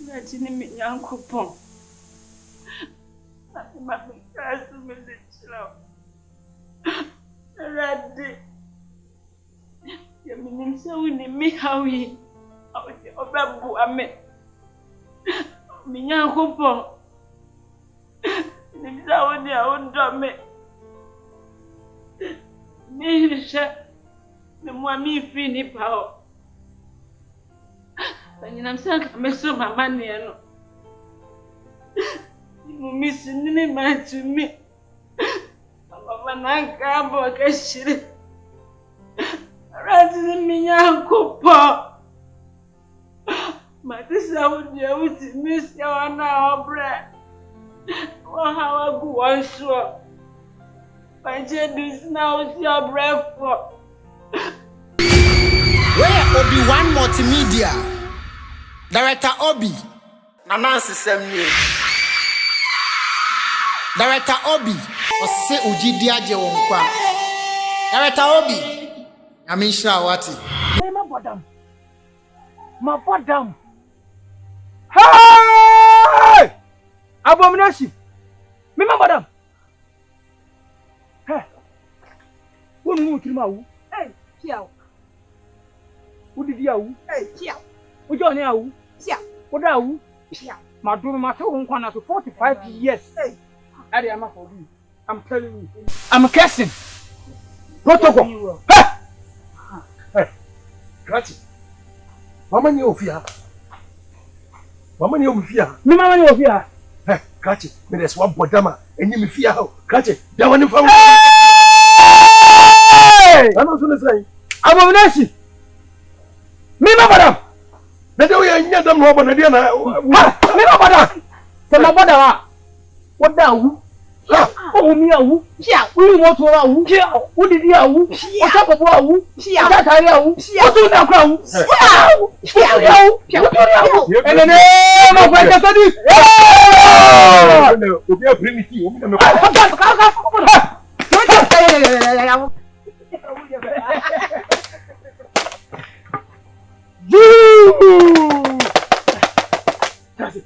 Imagine me young coupon. I'm a ready. You mean so in me how we Obabu ame. Me young coupon. Ni sawo ni awon do me. Me she me mo mi fi ni pa o. I'm saying, I'm so my money. You miss any man to me. I'm a cabo, cash. Rather than me, uncle Pop. My sister would be able to miss your now bread. Or how I go on so. My jet is now your breath for. Where Obi-Wan Multimedia? Director Obi. Nancy Samuel. Director Obi. Ose Wogyedie Agye Nkwa. Director Obi. Amisha wati. My bottom. Hey! Abomination. Me madam. Hey. Who knew you? Hey, Kiao. Who did you? Hey, Kiao. Who joined you? What are you? My daughter, my son, 45 years. Hey, I'm for you. I'm telling you. I'm cursing. Protocol. Hey, Gratis. Mama, you fear. Mama, you fear. Me, Mama, you fear. Hey, Gratis. Me, there's one bodama, and you fear how. Gratis. That one you found. Hey! I'm not going to say. Abomination. Me, madam. That's why I need them rubber. Me, madam. So my brother, what down? Oh, me, yeah, we want to know. Yeah, what did you do? What's up about you? Yeah, that's how you do now, crown. Yeah, and then, my brother, we are primitive. That's it.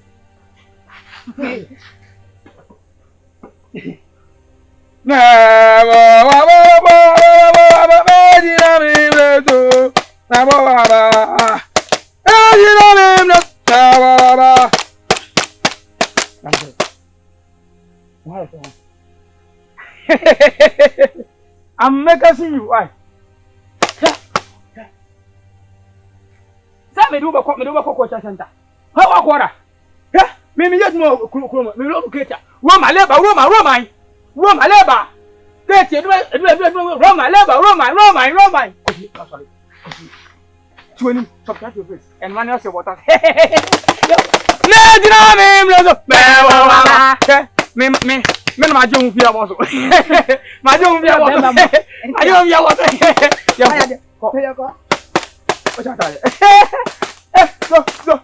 I'm making you. Why? Me do ba center. How akwara? Me just no me no creator. Roma labor, Roma labor. Get you Roma labor. Sorry. 20 subtract your face. And man else what us. Me ma jom fia mo so. Ma jom fia mo. Ayo ya what. Ya ko. What's that? Go.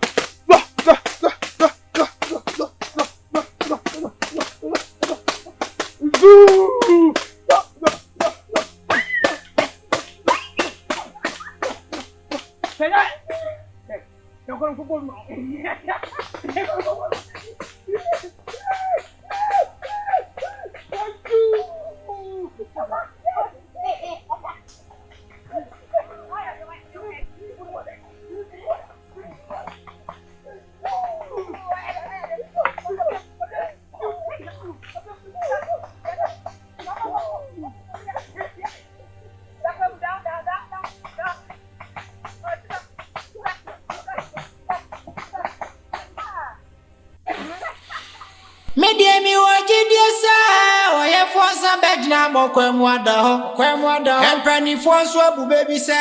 Mediemi Wogyedie sa oye fonsa bedna mo kwemwada ho empani fonso abu baby se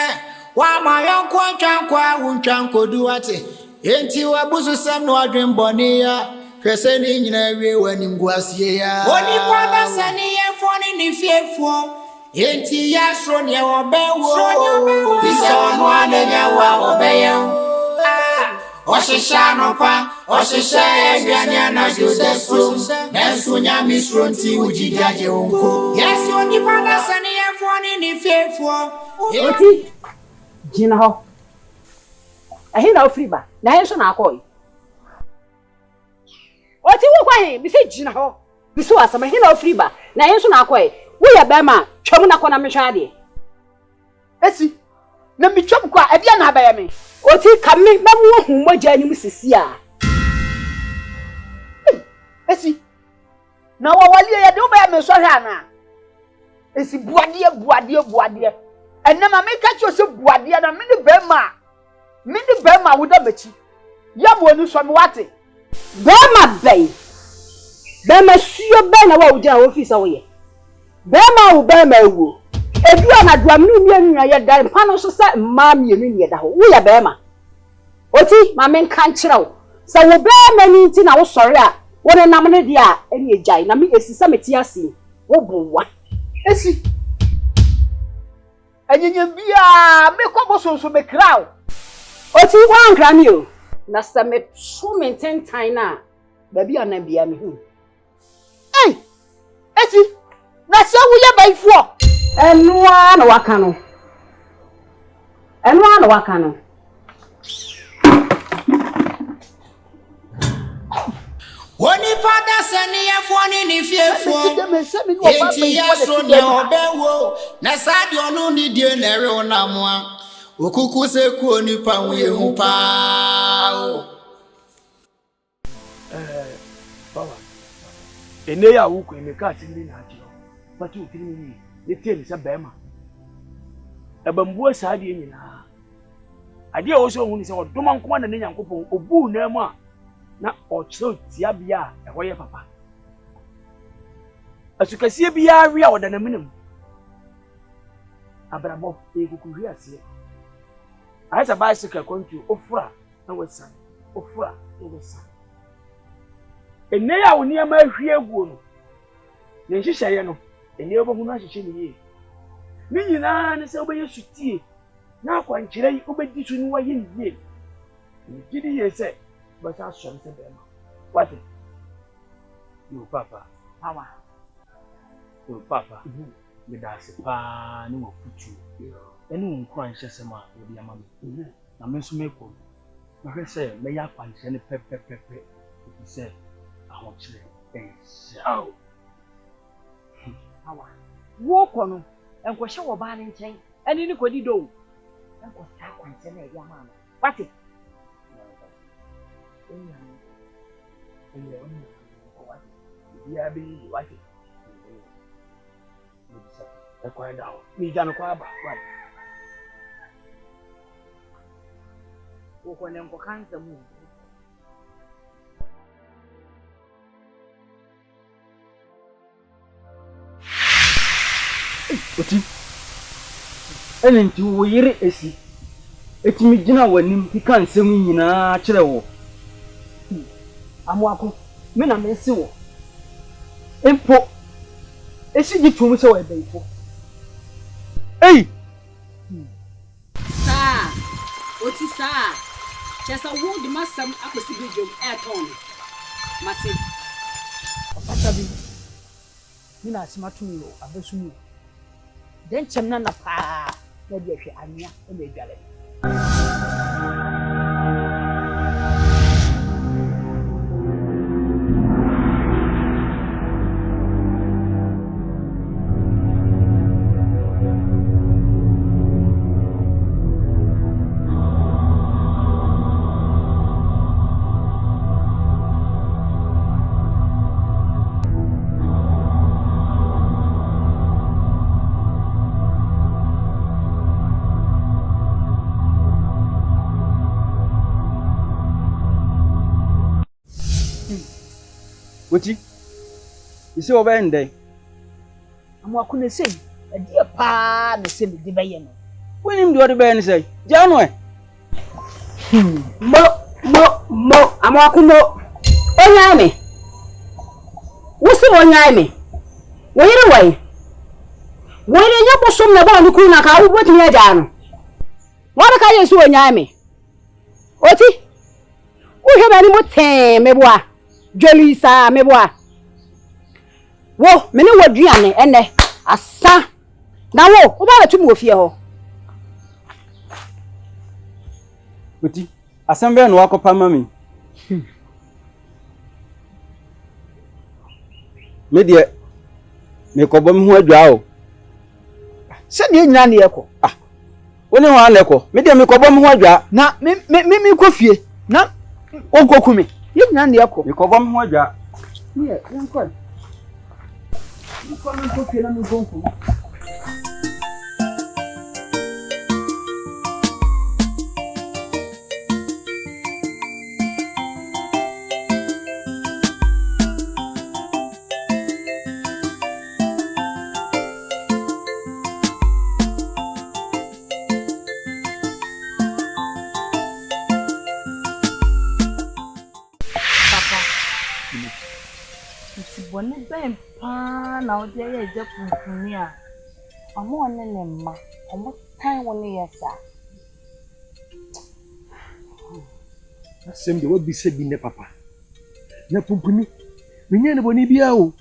wa ma yonko antwankwa wuntwanko duwate enti wabusu sam no adwen bone ya hwese ni nyina wie wani nguasie ya oni kwada sani ye foni ni fiefo enti ya sro ne obewo biso no anenya wa obeyo Oshisha no pa, oshisha ebianya na judesu Nensu nyami sronti Wogyedie Agye unko Yes, oni pada sani yefoni ni fefo Oti, jina ho Ahi na ofri ba, na yenso na akoi Oti wo kwa he, bi se gina ho. Bi so asama he na ofri ba. Na yen so na akoe. Wo ye ba ma, twam na kona mehwa ade. Esi. Na mi twam kwa e bia na abaya me. Oti ka me na wo hu mogya anim sisi a. Esi. Na wawali ye de obaya me so hwe ana. Esi buade. Enema me ka cho se buade na me ne be ma wo da bachi. Ya mo anu so me wate. Bema bay. Bema suyo be na wa ujina office wo ye. Bema wo bema ewu. Edua na duam nu mi anwa ye dan pano so se ma mi enu ne da ho. Wo ya bema. Oti ma men kan kire wo. Se wo bema ni nti na wo sori a, wo ne nam ne dia eni ejai na me esisa meti ase. Wo bowa. Esi. Enyenye bia me kobo so me kraw. Oti wan kra mi o. Na se me so maintain time na ba bia na bia me hu. Hey! Esi. Na se wo ye baifo. Enwa na waka no. Woni pada sani ya foni ni fiefo. Enti ya so ne obewo. Na sadi onu ni die na re onamwa. Okuku se ku onipa we hu pa. Baba. Ene ya wo ko ene ka tiri na ati. Pati o tiri ni. Ye tie ni se bema. Ebambuo saadi nyina. Ade a wo so hu ni se odoma nkoma na Nyankopon obu na mu a na ochiro tia bia eho ye papa. Asukase bia wi a odana minim. Abrabo ekukuhwi ase. Aisa bicycle kontu ofura na wesa. Ofura na wesa. Enne ya wo niam ahwi aguo no. Ne nhihye no, enne obohu no ahihye ni ye. Ni nyina ne se obeye sutie. Na akwankyere yi obedi so ni waye ni ye. Ni gidi ye se but I shall say them. What? You papa. Mama. You papa. Me da se pa ni wo futu. Enu nkwa nhye sema obi amame. Na me so meko. Na hwe se me ya kwanche ne pepepepe. Ti se ahokire. Show. Mama. Wo kono. Enko hye wo ba ne nchen. Eni ni kodi do. Enko sa kwanche na ya mama. What? Yeah, be what? Quiet down. Me down quiet back. Right. Uko nemko kanza mu. Oti. Ene nti wo yire esi. Etimi gina wanim kika nsem nyina kire wo. Amoako me na me nsi wo. Empo esi gitum se wo ebeifo. Ei! Sa. Oti sa. Chesa wo di masam akosi bidjom airton. Mate. Papa bi. Ni na asimatu mi o abesu mi. Den chemna na pa. Na bi ahwe anya e na edwale. Woti? Isi oba ndai. Amoako na sei. Ade pa na sei me de baye no. Wonim de ode baye ni sei. Jano e. Mo amoako mo. Onya me. Wosi onya me. Wo yire wai. Wo yire nya bosom na ba ni ku na ka wo botimi aja no. Wo ba ka yesu onya me. Oti? Wo hwe ba ni mo ten me boa. Jolisa meboa wo me ne waduane ene asa na wo ba betu mo fie ho Woti asambe no akopa mami Me de me kobom ho adwa o. Se de nyina ne yeko. Ah. Woni ho aneko. Me de me kobom ho adwa. Na me ko fie. Na onkoku me. Ye nyina ne yeko. Me kobom ho adwa. Ye, yankwa. Ni ko me ko fie na me konku. Bone ben pa na odi ye je punpuni a omo ne ne mma omo tan woni yesa asem de wabi se bi ne papa na punpuni menye ne boni bia o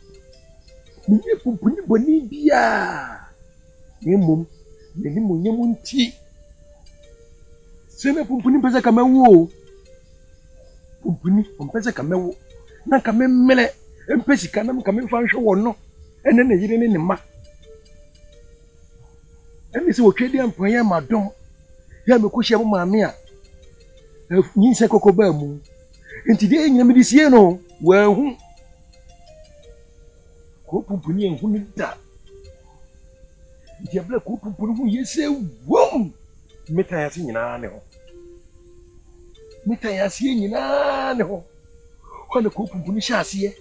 menye punpuni boni bia ne mum ne ni munye munti se na punpuni pese ka mewu o punpuni on pese ka mewu na ka memmele empesi kanam ka memfa nhwe wono ene ne yire ne ma emi se wotwe ampan ya madom ya mekohia mo maame a nyinse kokko ba mu enti de nyina me disie no wa hu ko pumpuni en hu ni da dia bla ko pumpuni hu yese wom meta ya si nyina ne ho meta ya si nyina ne ho ko ne ko pumpuni sha ase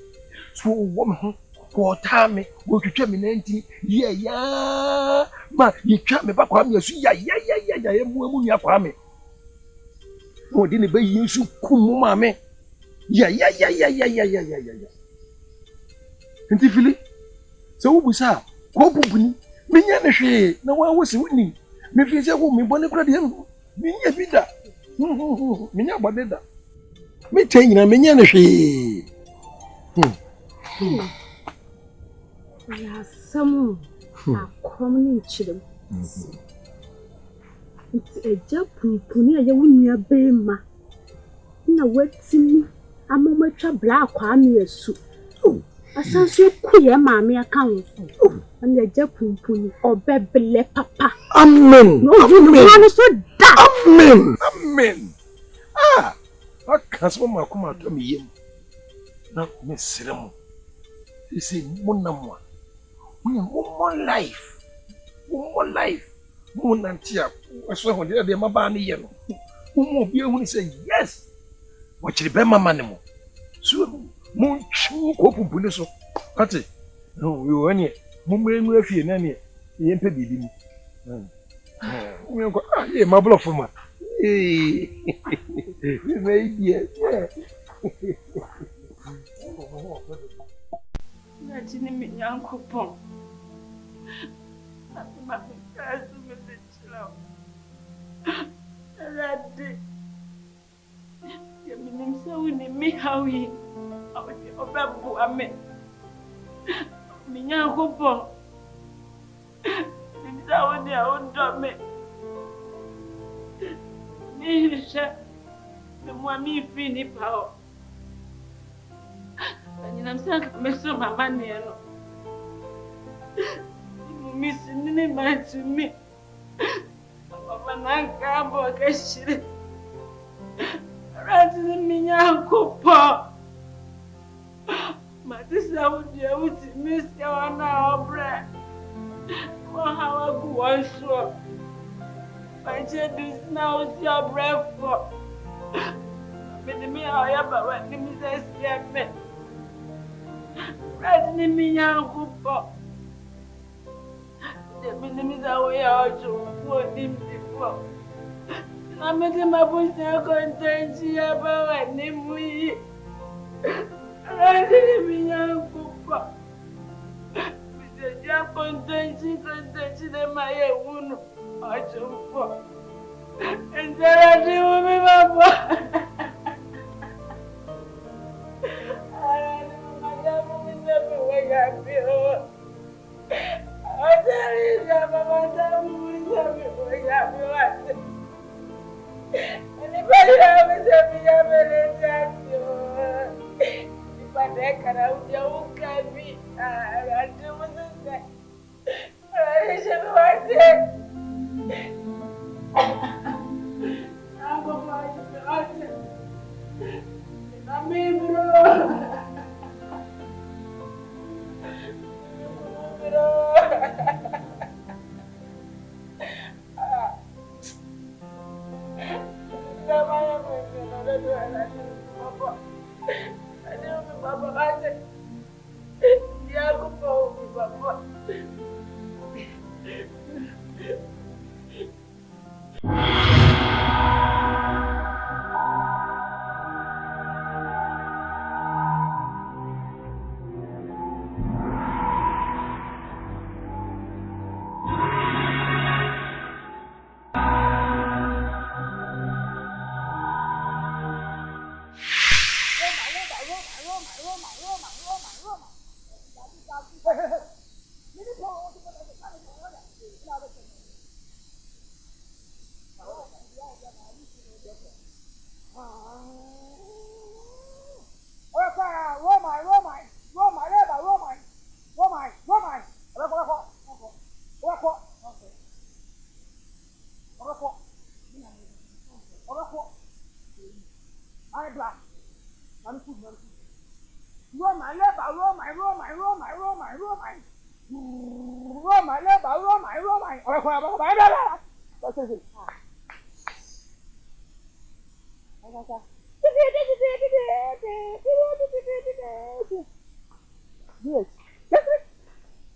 so wo me ho ko ta me wo twetwa me nanti ye ya ma yitwa me ba kwa me asu ya mu nya kwa me o di ne ba yesu kum ma me ya enti fili so wo busa ko pumpuni me nya ne hwe na wa wo se woni me fi se ko me bone kura de me nya bi da me nya bode da me tanyina me nya ne hwe ya samu akomni chidem it's a job pumpuni ya woni abema na watimi amomatwa black kwa me asu asanso kuye maame aka ho na ja pumpuni obebele papa amen amen so da amen akaso makoma to me yem na me serem isi munamwa mo life mo nantia aso ho de maba ne ye no mo bi ehunu say yes wachiri be mama ne mo so mo chu ko pumpuni so ati no yo ane mo menu afie na ne ye mpa bibi mu mo ko ye mablo fuma me dia na chini minyanko pon ma kasu me chila radi minim se woni mi hawi obabu ame minyanko pon nimsa woni a ondo me ni sha me mo mi fi ni pao Nina msaka meso mama neno. Mumisi nini matumi. Mama nangambo wakashire. Rati minyanko po. Matisa udia uti misi wana obre. Wahawa guwansho. Pachedu sina uti obre fo. Medimi awayaba wa nimisa siame. Radi minyanko po. Minimiza oya ojo fo nimdifo. Na mede mabusi akontenji ya bawa nimui. Radi minyanko po. Mide ja kontenji de maye unu ojo fo. Enjara di umi baba.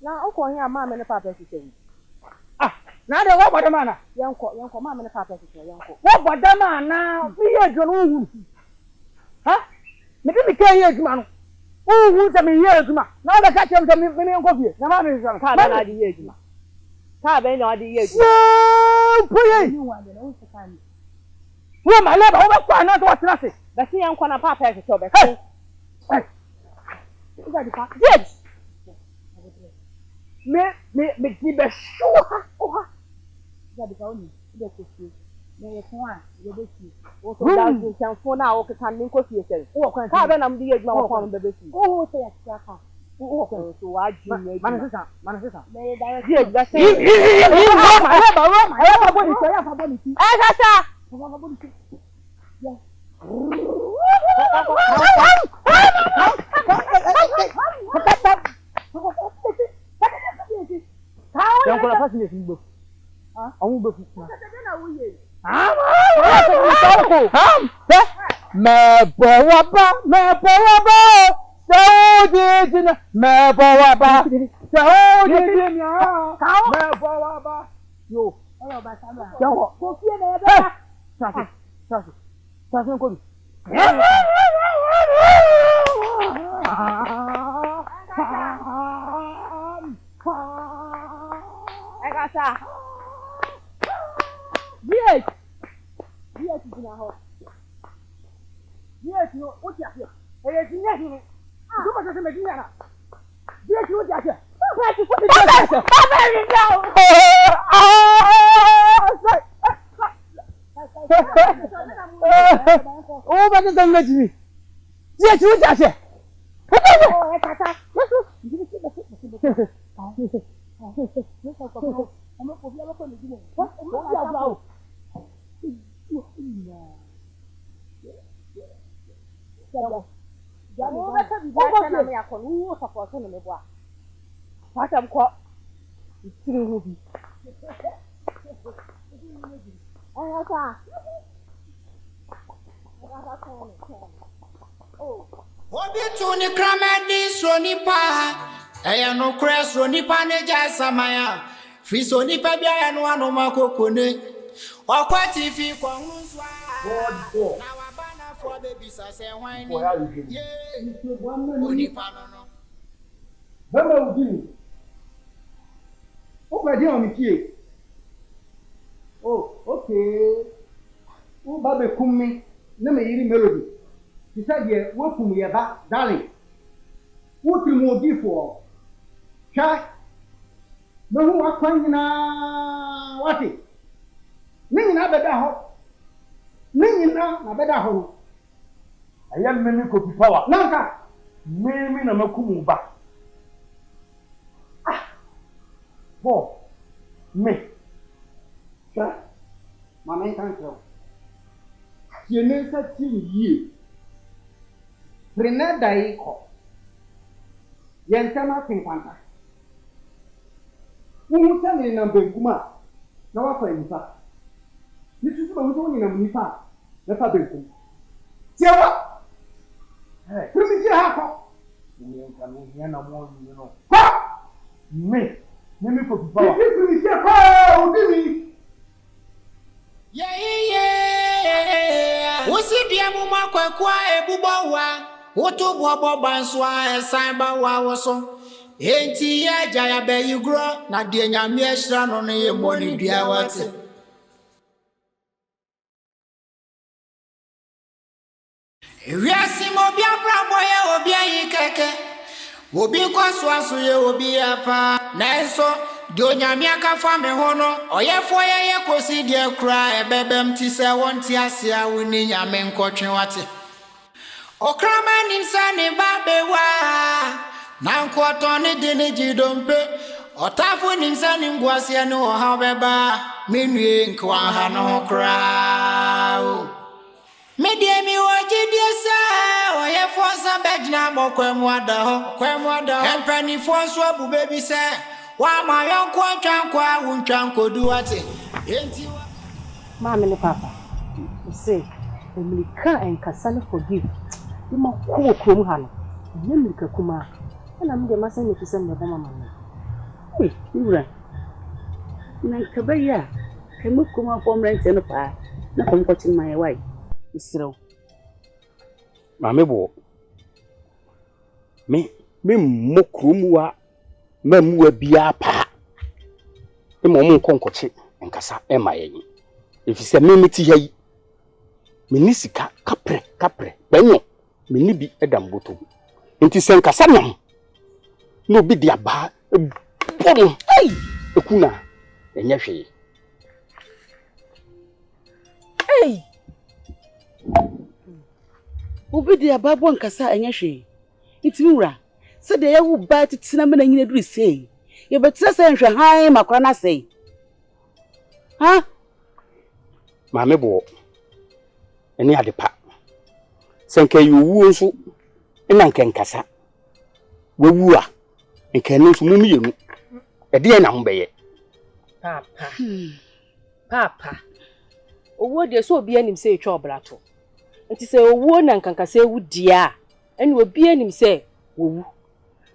Now, Uncle, here, Mamma, and the Papa is saying. Now, the what man? Yanko, Mamma, and the Papa is saying, Yanko. What but the man now? 3 years ago. Huh? Maybe we can't hear you, man. Oh, who's a years, man? Now the catch him to me and coffee. The man is a car, I did years, man. Carben, I did years. No, pray. You want the old time. Well, my love, over not what's nothing. But see, I'm going to Papa is so bad. Hey, yes. Me, keep a sure. Oh, that is only the cookie. May you come on, you see. Also, that's the phone now, okay, can you coffee yourself? Oh, can Carben, I'm the age now on the baby. Oh, say a cracker. Oh, so I do. Manasa. May yes, that's it. Yes. Don't go to the book. I won't be. Me boaba, so did me boaba, so did me boaba. Yo, yo, go see me. Trust me, go. Agata. Yes. Yes, it's in our house. Yes, no, what you have? Yes, yes, no. Do what you make me. Yes, what you have? What you put it? Oh, but it's not me. Yes, what you have? Oh, Agata. I'm not going to be able to what? Obi tuni kramedi sonipa eya no kres sonipa ne ja samaya fi sonipa bia ya no anu makokone okwati fi kwa hunzwa na wabana for baby sase hwan ni ye onipa no Bama udi. O pedi on mi tie. Oh, okay. O ba be kum mi na me yiri melody. Ti sa de wo kum ye ba darling. Wo tri mo di fo. Sha. No hu akwan nyina wati. Ni nyina beda ho. Ni nyina na beda ho. Ayam me mi ko power. Nanka. Me na makum ba. Four. Me. Sir. Mama can't tell. You never see you. Renata Iko. Yentama Pinkwanta. Who tell me number Kuma? Now I find that. This is what we're doing in Nipa. Let's have it. See what? Hey, let me see how. You can hear no more, you know. Me. Let me put power. Yeah. What's it, dear Mama? Quiet, Bubawa. What to Bobo Banswa, Samba Wawason. Ain't Yaa Agie be you grow, not dear Yamiashran on your money, dear water. Yasimo Bia Braboya or Bia Keke. Wobi kwaswaso ye obi apa na enso de onyamiaka fa me ho no oyefo ye kosi de kra ebebem ti se wonti ase a woni nyame nkotwe wate okrama nimsa ne babewa na nkoto ne de ne jidompe otafo nimsa ne ngwase ne oha beba menue nkwa ha no kra Mediemi Wogyedie sa oyefo sa bedina mokwemu ada empani fonso abu baby se wa ma yonko twankwa wuntwanko duwate enti Mama ne papa say emilika enkasa forgive ima ko krom ha no emilika kuma na mde masa ne fisa ne ba mama no iwura na kabaya kemu kuma form rent no pa na komkotin my wife Isiro. Mame bo. Me mokrumwa mamwa bia pa. E mo nkonkoche enkasa e mayenyi. Efise me meti hayi. Me ni sika kapre banyo. Me ni bi edamboto. Enti se enkasa nam. No bi dia ba. Bom. Ai! Ekuna enye hwe. Hey! Obedi ababo nkasa enyehwe itimiwura se de yewu ba titina me na nyina duru sei ye betira se nhwe han makora na sei ha Mame bo eni Adepa senke yuwu nso ena nkenkasa wewu a nke no nso mu yenu e de na ho beye papa owo de so obi anim se etwa obrato nti se owo na nkankasa ewu dia eni obi anim se owu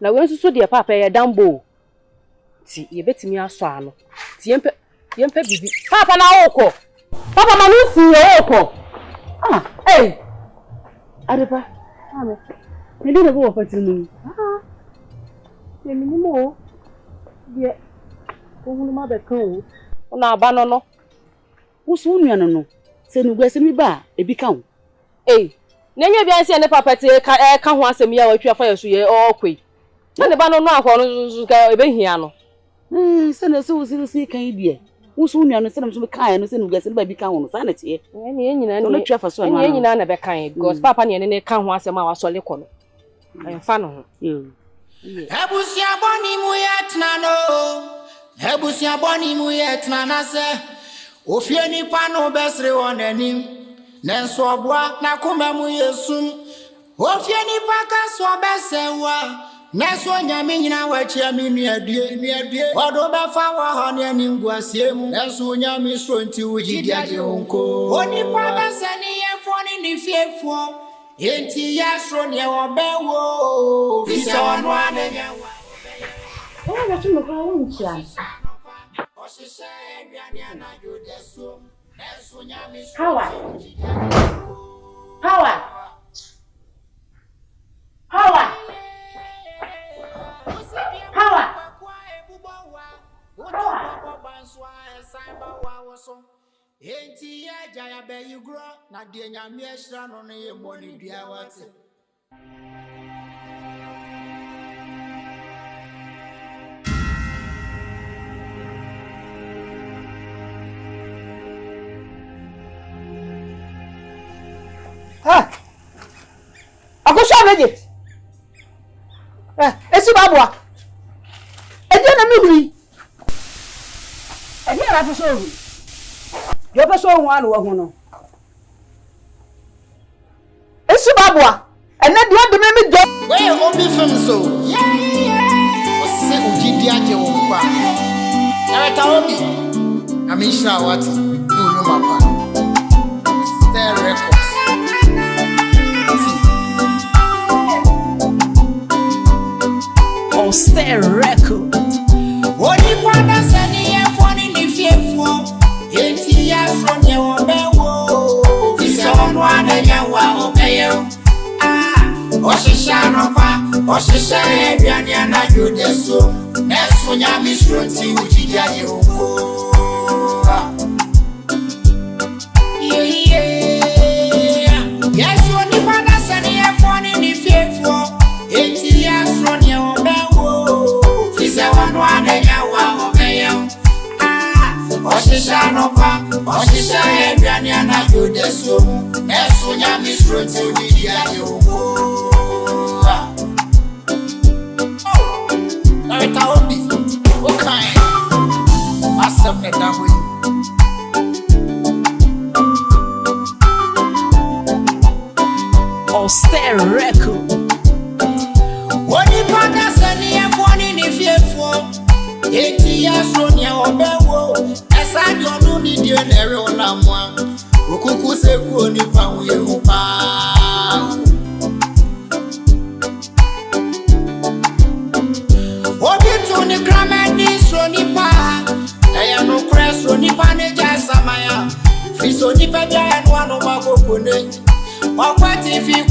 na we nso de papa ye dambo ti ye betimi aso ano ti yempe bibi papa na woko papa ma no si woko Adepa ame ndi na bo fatinu ye minimo ye ohunu ma be kan o na aba no Usu nuano no se nu gwese mi ba ebi ka wo nenye bia se ne papa te ka ho asem ya watwa fa yeso ye okwe na ne ba no akọ no ka ebe hia no se na se usi kan idie usu nuano se na so ka ya no se nu gwese ba bi ka wo no sa na tie ene nyina no twa fa so no ene nyina na be kan because papa ne ka ho asem a wasole kọ no ayfa no Ebusia boni mu yetna no Ebusia boni mu yetna na se Ofie nipa no besre wonanim nenso obwa na kuma mu yesum ofie nipa ka so besewa nenso nyame nyina wachi ami nuadie odo befa wa ho ne ningwasie mu nenso nyame so nti Wogyedie Agye onko onipa besani yefo ni fiefo enti yasro ne obewo fisa wanu anewa na tumo kwa woncha Power. Enti Yaa Agie be you grow na de nyame ehra no no ye boni dua wate Agosha meje. Esi babua. Eje na mi huri. to so. You be so one wo ho no. Esu babua. Ene de ode me do. Where obi film so? Yeah. Ose Wogyedie Agye wo Nkwa. Ereta obi. Amisha what? No mapa. Stay records. Oh, stay record. What you want to say? You phone in the fearful. Eighty years from your bewo. This on one and your wow, okay. Oshishanova, Oshisha, Biana, you the so. Next when you miss Ronti, Wogyedie Agye. Yes, when you want to say you phone in the fearful. 80 years from your bewo. This on one and your wow, okay. Oshishanova, Oshisha, Biana, you the so. Next when you miss Ronti, Wogyedie Agye. Okay. Awesome, that way. Oh, stay record. What you want to say? You phone in the fearful. 80 years from your bewo. As I don't know the dear Nero Lamwa. Ukuku se kuni pa uye upa. Obi to the grammar is Ronipa. I am no crest Ronipa Neja Samaya. Fiso Nipa and one of my coconut. Or what if you